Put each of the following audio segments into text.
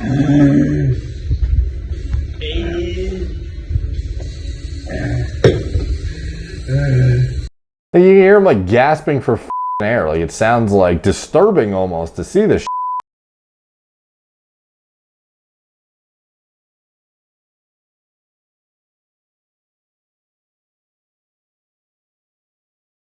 You can hear him like gasping for air. Like it sounds like disturbing almost to see this.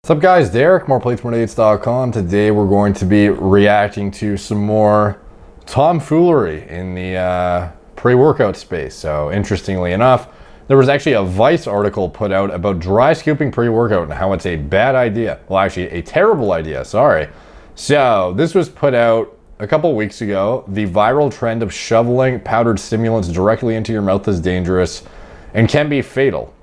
What's up guys, Derek, moreplates.com. Today we're going to be reacting to some more tomfoolery in the pre-workout space. So interestingly enough, there was actually a Vice article put out about dry scooping pre-workout and how it's a bad idea. Well, actually a terrible idea, sorry. So this was put out a couple weeks ago. The viral trend of shoveling powdered stimulants directly into your mouth is dangerous and can be fatal.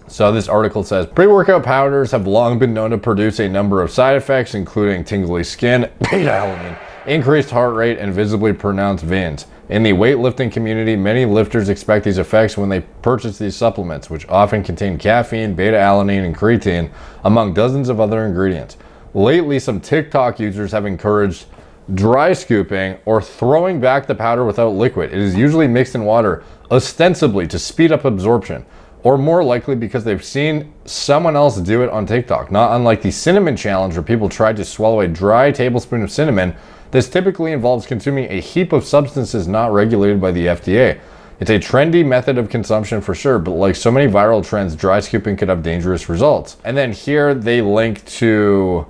So this article says, pre-workout powders have long been known to produce a number of side effects, including tingly skin, beta-alanine, increased heart rate, and visibly pronounced veins. In the weightlifting community, many lifters expect these effects when they purchase these supplements, which often contain caffeine, beta-alanine, and creatine, among dozens of other ingredients. Lately, some TikTok users have encouraged dry scooping or throwing back the powder without liquid. It is usually mixed in water, ostensibly to speed up absorption, or more likely because they've seen someone else do it on TikTok. Not unlike the cinnamon challenge where people tried to swallow a dry tablespoon of cinnamon, this typically involves consuming a heap of substances not regulated by the FDA. It's a trendy method of consumption for sure, but like so many viral trends, dry scooping could have dangerous results. And then here they link to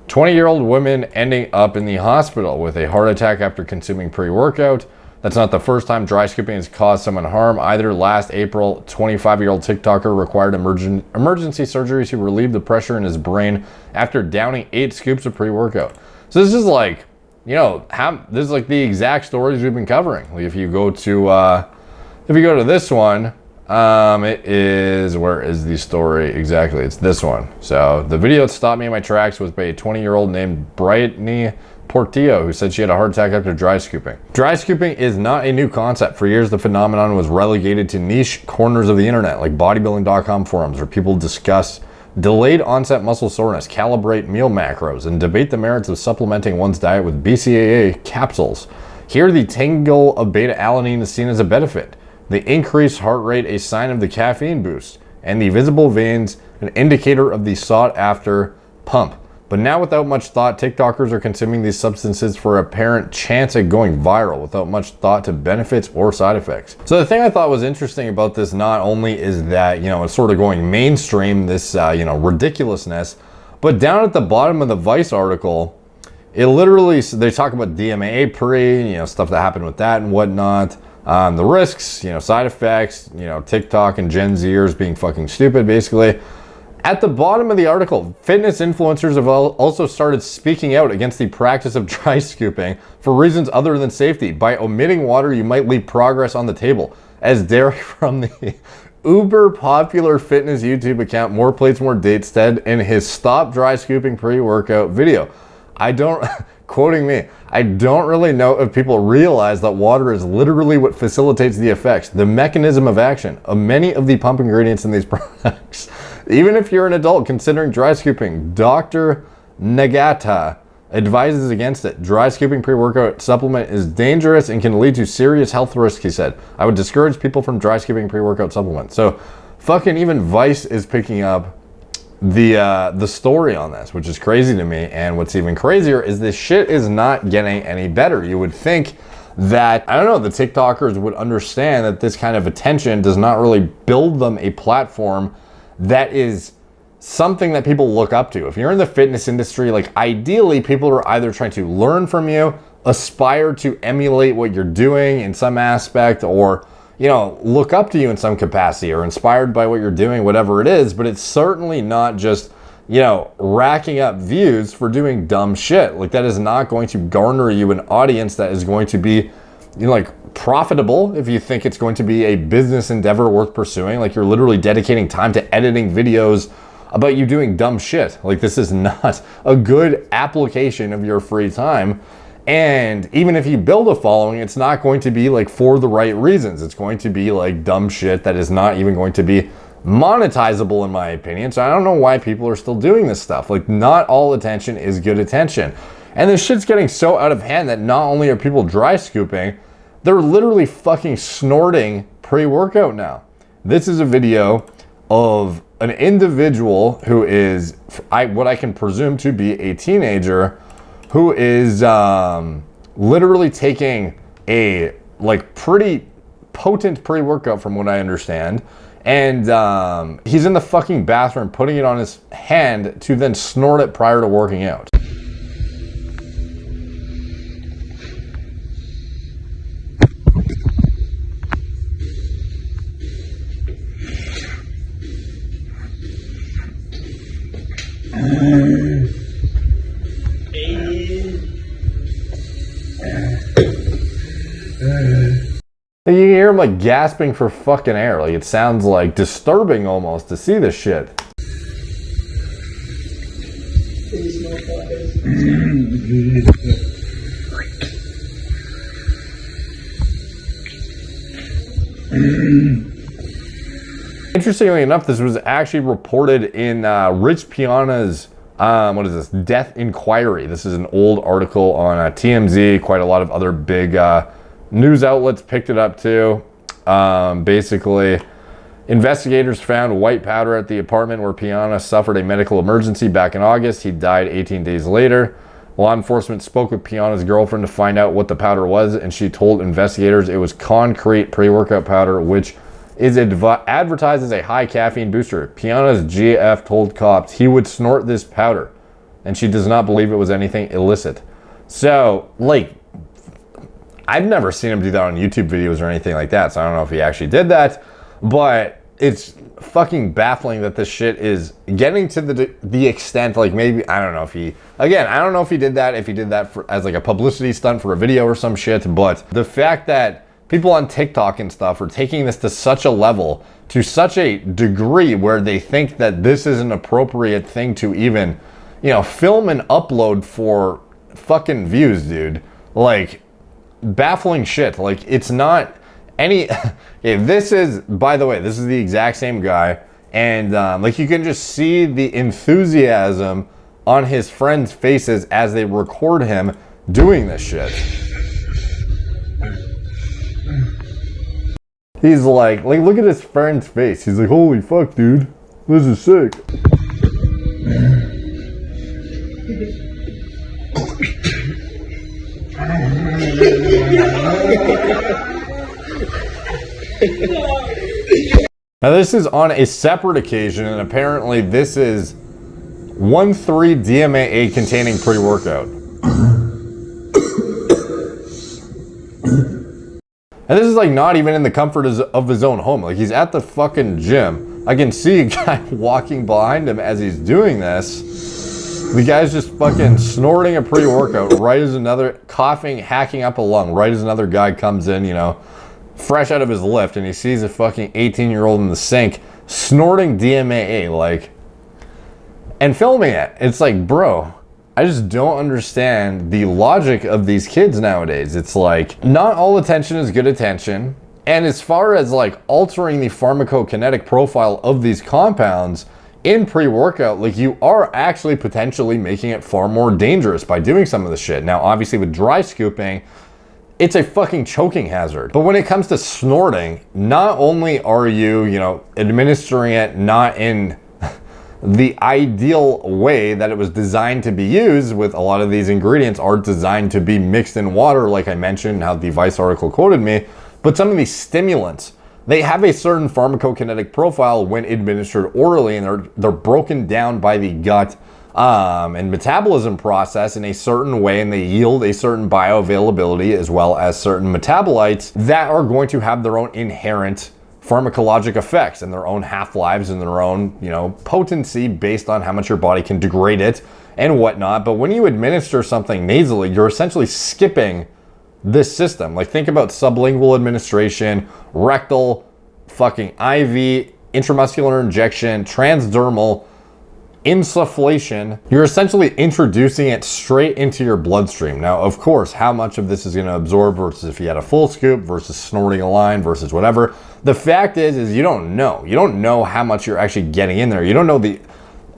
20-year-old woman ending up in the hospital with a heart attack after consuming pre-workout. That's not the first time dry scooping has caused someone harm. Either last April, 25-year-old TikToker required emergency surgery to relieve the pressure in his brain after downing 8 scoops of pre-workout. So this is like, you know, this is like the exact stories we've been covering. Like if you go to this one, it is, where is the story exactly? It's this one. So the video that stopped me in my tracks was by a 20-year-old named Brittany Portillo, who said she had a heart attack after dry scooping. Dry scooping is not a new concept. For years, the phenomenon was relegated to niche corners of the internet, like bodybuilding.com forums, where people discuss delayed onset muscle soreness, calibrate meal macros, and debate the merits of supplementing one's diet with BCAA capsules. Here, the tingle of beta-alanine is seen as a benefit, the increased heart rate a sign of the caffeine boost, and the visible veins an indicator of the sought-after pump. But now, without much thought, TikTokers are consuming these substances for apparent chance at going viral without much thought to benefits or side effects. So the thing I thought was interesting about this not only is that, you know, it's sort of going mainstream, this, ridiculousness, but down at the bottom of the Vice article, it literally, they talk about DMAA stuff that happened with that and whatnot, the risks, side effects, TikTok and Gen Zers being fucking stupid, basically. At the bottom of the article, fitness influencers have also started speaking out against the practice of dry scooping for reasons other than safety. By omitting water, you might leave progress on the table. As Derek from the uber popular fitness YouTube account More Plates, More Dates said in his Stop Dry Scooping Pre-Workout video. Quoting me, I don't really know if people realize that water is literally what facilitates the effects, the mechanism of action of many of the pump ingredients in these products. Even if you're an adult considering dry scooping, Dr. Nagata advises against it. Dry scooping pre-workout supplement is dangerous and can lead to serious health risks, he said. I would discourage people from dry scooping pre-workout supplements. So fucking even Vice is picking up the story on this, which is crazy to me. And what's even crazier is this shit is not getting any better. You would think that, I don't know, the TikTokers would understand that this kind of attention does not really build them a platform that is something that people look up to. If you're in the fitness industry, like ideally people are either trying to learn from you, aspire to emulate what you're doing in some aspect, or look up to you in some capacity, or inspired by what you're doing, whatever it is. But it's certainly not just, racking up views for doing dumb shit. Like that is not going to garner you an audience that is going to be, profitable if you think it's going to be a business endeavor worth pursuing. Like you're literally dedicating time to editing videos about you doing dumb shit. Like this is not a good application of your free time. And even if you build a following, it's not going to be like for the right reasons. It's going to be like dumb shit that is not even going to be monetizable in my opinion. So I don't know why people are still doing this stuff. Like not all attention is good attention. And this shit's getting so out of hand that not only are people dry scooping, they're literally fucking snorting pre-workout now. This is a video of an individual who is what I can presume to be a teenager who is literally taking a like pretty potent pre-workout from what I understand, and he's in the fucking bathroom putting it on his hand to then snort it prior to working out. You can hear him like gasping for fucking air. Like it sounds like disturbing almost to see this shit. Interestingly enough, this was actually reported in Rich Piana's what is this? Death Inquiry. This is an old article on TMZ. Quite a lot of other big news outlets picked it up too. Basically, investigators found white powder at the apartment where Piana suffered a medical emergency back in August. He died 18 days later. Law enforcement spoke with Piana's girlfriend to find out what the powder was, and she told investigators it was concrete pre-workout powder, which is advertised as a high caffeine booster. Piana's GF told cops he would snort this powder, and she does not believe it was anything illicit. So, like, I've never seen him do that on YouTube videos or anything like that, so I don't know if he actually did that, but it's fucking baffling that this shit is getting to the extent, like maybe, I don't know if he, again, I don't know if he did that as like a publicity stunt for a video or some shit, but the fact that people on TikTok and stuff are taking this to such a level, to such a degree where they think that this is an appropriate thing to even, you know, film and upload for fucking views, dude. Like, baffling shit. Like, it's not any... Okay, this is, by the way, this is the exact same guy, and like, you can just see the enthusiasm on his friends' faces as they record him doing this shit. He's like, look at his friend's face. He's like, holy fuck, dude. This is sick. Now, this is on a separate occasion, and apparently this is 1,3 DMAA containing pre-workout. And this is like not even in the comfort of his own home. Like, he's at the fucking gym. I can see a guy walking behind him as he's doing this. The guy's just fucking snorting a pre-workout right as another, coughing, hacking up a lung, right as another guy comes in, you know, fresh out of his lift, and he sees a fucking 18-year-old in the sink snorting DMAA, like, and filming it. It's like, bro, I just don't understand the logic of these kids nowadays. It's like, not all attention is good attention. And as far as like altering the pharmacokinetic profile of these compounds in pre-workout, like, you are actually potentially making it far more dangerous by doing some of the shit. Now, obviously with dry scooping, it's a fucking choking hazard. But when it comes to snorting, not only are you, you know, administering it not in the ideal way that it was designed to be used, with a lot of these ingredients are designed to be mixed in water, like I mentioned, how the Vice article quoted me, but some of these stimulants, they have a certain pharmacokinetic profile when administered orally, and they're broken down by the gut and metabolism process in a certain way, and they yield a certain bioavailability as well as certain metabolites that are going to have their own inherent pharmacologic effects and their own half-lives and their own, you know, potency based on how much your body can degrade it and whatnot. But when you administer something nasally, you're essentially skipping this system. Like, think about sublingual administration, rectal, fucking IV, intramuscular injection, transdermal, insufflation. You're essentially introducing it straight into your bloodstream. Now, of course, how much of this is going to absorb versus if you had a full scoop versus snorting a line versus whatever. The fact is you don't know. You don't know how much you're actually getting in there. You don't know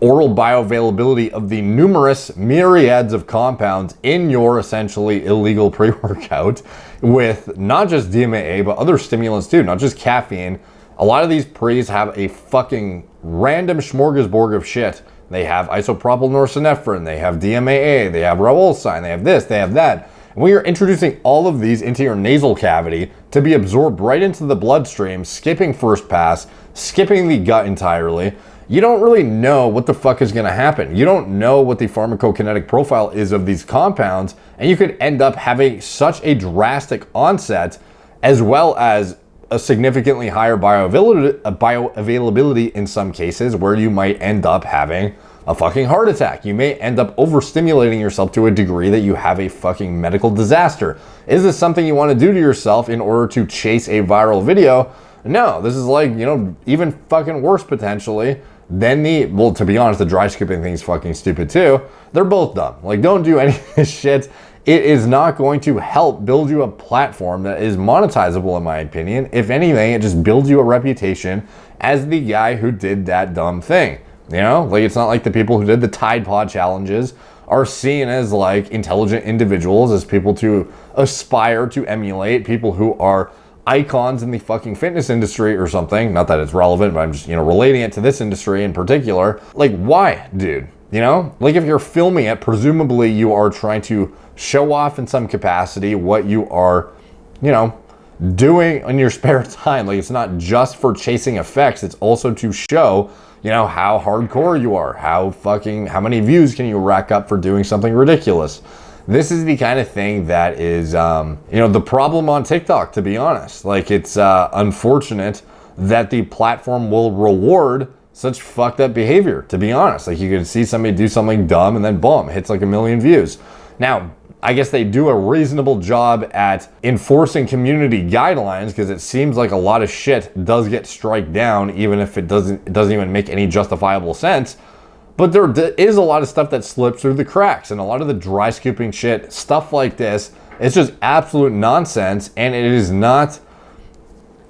oral bioavailability of the numerous myriads of compounds in your essentially illegal pre-workout with not just DMAA, but other stimulants too, not just caffeine. A lot of these pre's have a fucking random smorgasbord of shit. They have isopropyl norepinephrine, they have DMAA, they have ribosine, they have this, they have that. And we are introducing all of these into your nasal cavity to be absorbed right into the bloodstream, skipping first pass, skipping the gut entirely. You don't really know what the fuck is going to happen. You don't know what the pharmacokinetic profile is of these compounds, and you could end up having such a drastic onset as well as a significantly higher bioavailability in some cases, where you might end up having a fucking heart attack. You may end up overstimulating yourself to a degree that you have a fucking medical disaster. Is this something you want to do to yourself in order to chase a viral video? No, this is like, you know, even fucking worse potentially than well, to be honest, the dry skipping thing is fucking stupid too. They're both dumb. Like, don't do any of this shit. It is not going to help build you a platform that is monetizable, in my opinion. If anything, it just builds you a reputation as the guy who did that dumb thing. You know, like, it's not like the people who did the Tide Pod challenges are seen as like intelligent individuals, as people to aspire to emulate, people who are icons in the fucking fitness industry or something. Not that it's relevant, but I'm just, you know, relating it to this industry in particular. Like, why, dude? You know, like, if you're filming it, presumably you are trying to show off in some capacity what you are, you know, doing in your spare time. Like, it's not just for chasing effects. It's also to show, you know, how hardcore you are, how many views can you rack up for doing something ridiculous. This is the kind of thing that is, you know, the problem on TikTok, to be honest. Like, it's unfortunate that the platform will reward such fucked up behavior, to be honest. Like, you can see somebody do something dumb and then boom, hits like 1 million views. Now, I guess they do a reasonable job at enforcing community guidelines, because it seems like a lot of shit does get striked down, even if it doesn't even make any justifiable sense. But there is a lot of stuff that slips through the cracks, and a lot of the dry scooping shit, stuff like this, it's just absolute nonsense, and it is not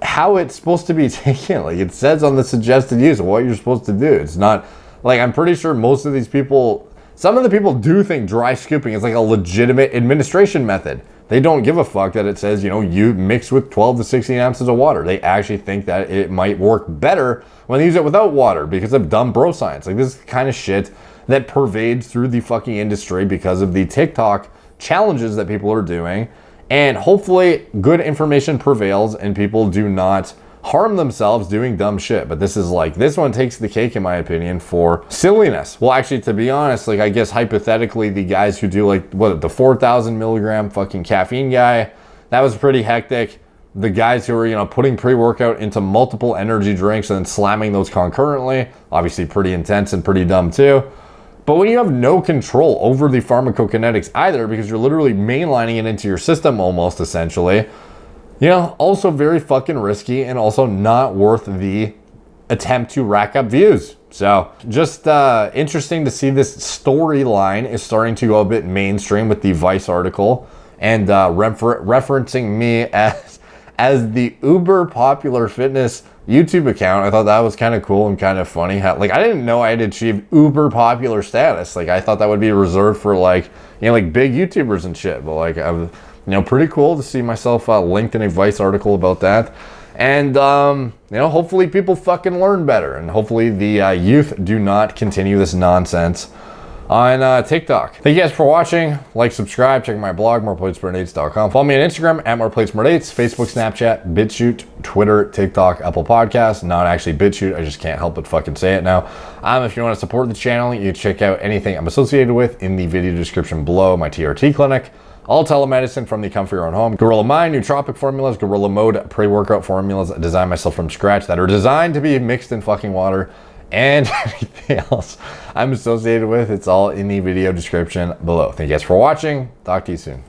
how it's supposed to be taken. Like, it says on the suggested use of what you're supposed to do. It's not, like, I'm pretty sure most of these people, some of the people do think dry scooping is like a legitimate administration method. They don't give a fuck that it says, you know, you mix with 12 to 16 ounces of water. They actually think that it might work better when they use it without water because of dumb bro science. Like, this is the kind of shit that pervades through the fucking industry because of the TikTok challenges that people are doing. And hopefully good information prevails and people do not harm themselves doing dumb shit. But this is like, this one takes the cake, in my opinion, for silliness. Well, actually, to be honest, like, I guess hypothetically, the guys who do like, what, the 4,000 milligram fucking caffeine guy, that was pretty hectic. The guys who are, you know, putting pre-workout into multiple energy drinks and then slamming those concurrently, obviously pretty intense and pretty dumb too. But when you have no control over the pharmacokinetics either, because you're literally mainlining it into your system almost, essentially, you know, also very fucking risky and also not worth the attempt to rack up views. So just interesting to see this storyline is starting to go a bit mainstream with the Vice article and referencing me as the uber popular fitness YouTube account. I thought that was kind of cool and kind of funny. Like, I didn't know I had achieved uber popular status. Like, I thought that would be reserved for, like, you know, like big YouTubers and shit. But like, I was, you know, pretty cool to see myself linked in a Vice article about that. And, you know, hopefully people fucking learn better. And hopefully the youth do not continue this nonsense on TikTok. Thank you guys for watching. Like, subscribe, check my blog, moreplatesmoredates.com. Follow me on Instagram at moreplatesmoredates, Facebook, Snapchat, BitChute, Twitter, TikTok, Apple Podcasts. Not actually BitChute, I just can't help but fucking say it now. If you want to support the channel, you check out anything I'm associated with in the video description below. My TRT clinic, all telemedicine from the comfort of your own home. Gorilla Mind, nootropic formulas, Gorilla Mode, pre-workout formulas designed myself from scratch that are designed to be mixed in fucking water, and anything else I'm associated with. It's all in the video description below. Thank you guys for watching. Talk to you soon.